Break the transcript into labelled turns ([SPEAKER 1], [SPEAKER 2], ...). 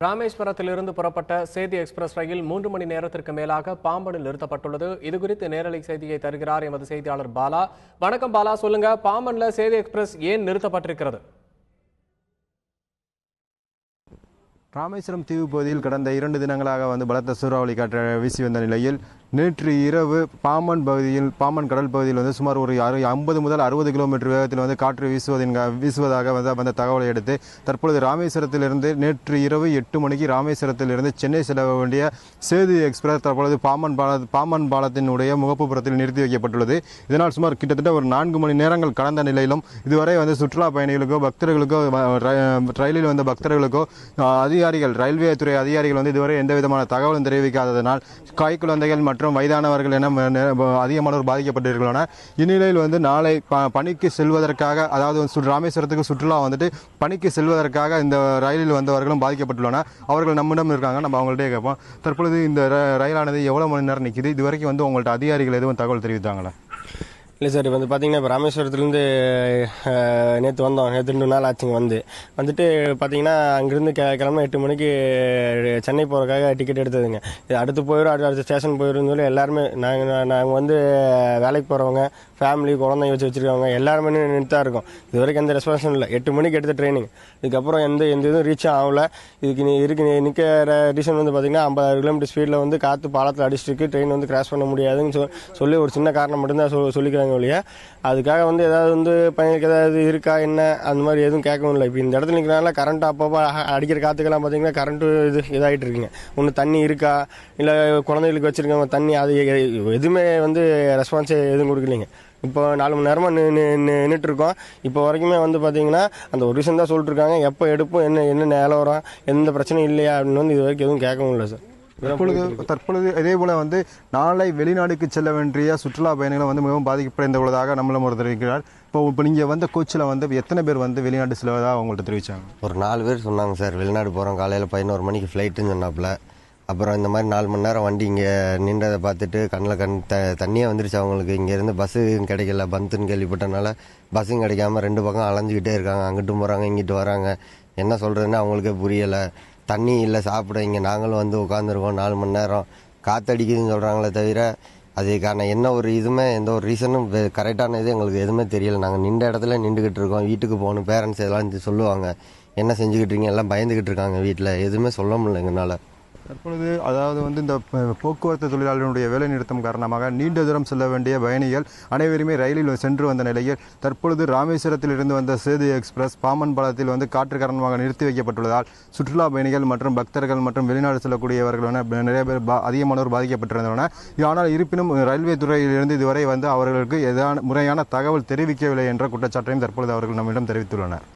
[SPEAKER 1] ராமேஸ்வரத்திலிருந்து புறப்பட்ட சேதி எக்ஸ்பிரஸ் ரயில் 3 மணி நேரத்திற்கு மேலாக பாம்பனில் நிறுத்தப்பட்டுள்ளது. இதுகுறித்து நேரலை செய்தியை தருகிறார் எமது செய்தியாளர் பாலா. வணக்கம் பாலா, சொல்லுங்க, பாம்பன்ல சேதி எக்ஸ்பிரஸ் ஏன் நிறுத்தப்பட்டிருக்கிறது?
[SPEAKER 2] ராமேஸ்வரம் தீவு பகுதியில் கடந்த 2 தினங்களாக பலத்த சூறாவளி காற்று வீசி வந்த நிலையில் நேற்று இரவு பாம்பன் கடல் பகுதியில் சுமார் ஒரு 50 முதல் 60 கிலோமீட்டர் வேகத்தில் காற்று வீசுவதாக வந்த தகவலை அடுத்து தற்பொழுது ராமேஸ்வரத்திலிருந்து நேற்று இரவு 8 மணிக்கு ராமேஸ்வரத்திலிருந்து சென்னை செல்ல வேண்டிய சேது எக்ஸ்பிரஸ் தற்பொழுது பாம்பன் பாலத்தினுடைய முகப்புப்புறத்தில் நிறுத்தி வைக்கப்பட்டுள்ளது. இதனால் சுமார் கிட்டத்தட்ட ஒரு 4 மணி நேரங்கள் கடந்த நிலையிலும் இதுவரை சுற்றுலா பயணிகளுக்கோ பக்தர்களுக்கோ ரயிலில் வந்த பக்தர்களுக்கோ ரயில்வே துறை அதிகாரிகள் இதுவரை எந்த விதமான தகவலும் தெரிவிக்காததனால் காய்குழந்தைகள் மற்றும் வயதானவர்கள் என அதிகமானோர் பாதிக்கப்பட்டிருக்கின்றனர். இந்நிலையில் நாளை பணிக்கு செல்வதற்காக, அதாவது ராமேஸ்வரத்துக்கு சுற்றுலா பணிக்கு செல்வதற்காக இந்த ரயிலில் வந்தவர்களும் பாதிக்கப்பட்டுள்ளனர். அவர்கள் நம்மிடம் இருக்காங்க, நம்ம அவங்கள்ட்டே கேட்போம். தற்பொழுது இந்த ரயிலானது எவ்வளவு மணி நேரம் நிற்கிது? இதுவரைக்கும் உங்கள்ட்ட அதிகாரிகள் எதுவும் தகவல் தெரிவித்தாங்களா?
[SPEAKER 3] இல்லை சார், பார்த்தீங்கன்னா இப்போ ராமேஸ்வரத்துலேருந்து நேற்று வந்தோம். நேற்று 2 நாள் ஆச்சுங்க. வந்துட்டு பார்த்தீங்கன்னா அங்கேருந்து கிளம்ப 8 மணிக்கு சென்னை போகிறதுக்காக டிக்கெட் எடுத்ததுங்க. இது அடுத்து போயிடும், அடுத்த ஸ்டேஷன் போயிடும் சொல்லி எல்லாருமே நாங்கள் வேலைக்கு போகிறவங்க, ஃபேமிலி, குழந்தைங்க வச்சுருக்கவங்க எல்லாருமே நிறுத்தா இருக்கோம். இது வரைக்கும் எந்த ரெஸ்பான்ஸும் இல்லை. 8 மணிக்கு எடுத்த ட்ரெயினிங். இதுக்கப்புறம் எந்த இதுவும் ரீச்சும் ஆகல. இதுக்கு நிற்கிற ரீசன் பார்த்தீங்கன்னா 50 கிலோமீட்டர் ஸ்பீடில் காற்று பாலத்தில் அடிச்சிருக்கு. ட்ரெயின் கிராஸ் பண்ண முடியாதுன்னு சொல்லி ஒரு சின்ன காரணம் மட்டும்தான் சொல்லிக்கிறாங்க ஒழிய அதுக்காக ஏதாவது பயணிக்கு ஏதாவது இருக்கா என்ன அந்த மாதிரி எதுவும் கேட்கவும் இல்லை. இப்போ இந்த இடத்துல நிற்கிறனால கரண்ட் அப்பப்போ அடிக்கிற காற்றுக்கெல்லாம் பார்த்தீங்கன்னா கரண்ட்டு இதாகிட்டு இருக்குங்க. ஒன்று தண்ணி இருக்கா, இல்லை குழந்தைகளுக்கு வச்சுருக்காங்க தண்ணி, அது எதுவுமே ரெஸ்பான்ஸே எதுவும் கொடுக்கலைங்க. இப்போ 4 மணி நேரமாக நின்றுட்டு இருக்கோம். இப்போ வரைக்குமே பார்த்தீங்கன்னா அந்த ஒரு ரீசன் தான் சொல்லிட்டு இருக்காங்க. எப்போ எடுப்போம், என்ன நிலவரம், எந்த பிரச்சனையும் இல்லையா அப்படின்னு இது வரைக்கும் எதுவும் கேட்கவும் இல்லை சார்.
[SPEAKER 2] தற்பொழுது இதே போல நாளை வெளிநாடுக்கு செல்ல வேண்டிய சுற்றுலா பயணிகளும் மிகவும் பாதிக்கப்படைந்துள்ளதாக நம்மளும் ஒரு தெரிவிக்கிறார். இப்போ நீங்கள் கோச்சில் எத்தனை பேர் வெளிநாட்டு செல்வதாக அவங்கள்ட்ட தெரிவித்தாங்க?
[SPEAKER 4] ஒரு 4 பேர் சொன்னாங்க சார். வெளிநாடு போகிறோம், காலையில் 11 மணிக்கு ஃப்ளைட்டுன்னு சொன்னாப்புல. அப்புறம் இந்த மாதிரி 4 மணி நேரம் வண்டி இங்கே நின்றதை பார்த்துட்டு கண்ணில் தண்ணியே வந்துருச்சு அவங்களுக்கு. இங்கேருந்து பஸ்ஸு கிடைக்கல, பந்துன்னு கேள்விப்பட்டனால பஸ்ஸும் கிடைக்காம 2 பக்கம் அலைஞ்சிக்கிட்டே இருக்காங்க. அங்கிட்டும் போகிறாங்க, இங்கிட்டு வராங்க. என்ன சொல்கிறதுன்னு அவங்களுக்கே புரியலை. தண்ணி இல்லை, சாப்பிட இங்கே நாங்களும் உட்காந்துருக்கோம் 4 மணி நேரம். காற்றடிக்குதுன்னு சொல்கிறாங்களே தவிர அதுக்கான என்ன ஒரு எந்த ஒரு ரீசனும் கரெக்டான இது எங்களுக்கு எதுவுமே தெரியலை. நாங்கள் நின்ற இடத்துல நின்றுக்கிட்டு இருக்கோம். வீட்டுக்கு போகணும், பேரண்ட்ஸ் எல்லாம் சொல்லுவாங்க என்ன செஞ்சுக்கிட்டு இருக்கீங்க, எல்லாம் பயந்துக்கிட்டு இருக்காங்க. வீட்டில் எதுவுமே சொல்ல முடியல எங்களால்.
[SPEAKER 2] தற்பொழுது அதாவது இந்த போக்குவரத்து தொழிலாளர்களுடைய வேலை நிறுத்தம் காரணமாக நீண்ட தூரம் செல்ல வேண்டிய பயணிகள் அனைவருமே ரயிலில் சென்று வந்த நிலையில் தற்பொழுது ராமேஸ்வரத்திலிருந்து வந்த சேது எக்ஸ்பிரஸ் பாம்பன் பாலத்தில் காற்று காரணமாக நிறுத்தி வைக்கப்பட்டுள்ளதால் சுற்றுலா பயணிகள் மற்றும் பக்தர்கள் மற்றும் வெளிநாடு செல்லக்கூடியவர்கள் நிறைய பேர் அதிகமானோர் பாதிக்கப்பட்டிருந்தனர். ஆனால் இருப்பினும் ரயில்வே துறையிலிருந்து இதுவரை அவர்களுக்கு முறையான தகவல் தெரிவிக்கவில்லை என்ற குற்றச்சாட்டையும் தற்பொழுது அவர்கள் நம்மிடம் தெரிவித்துள்ளனர்.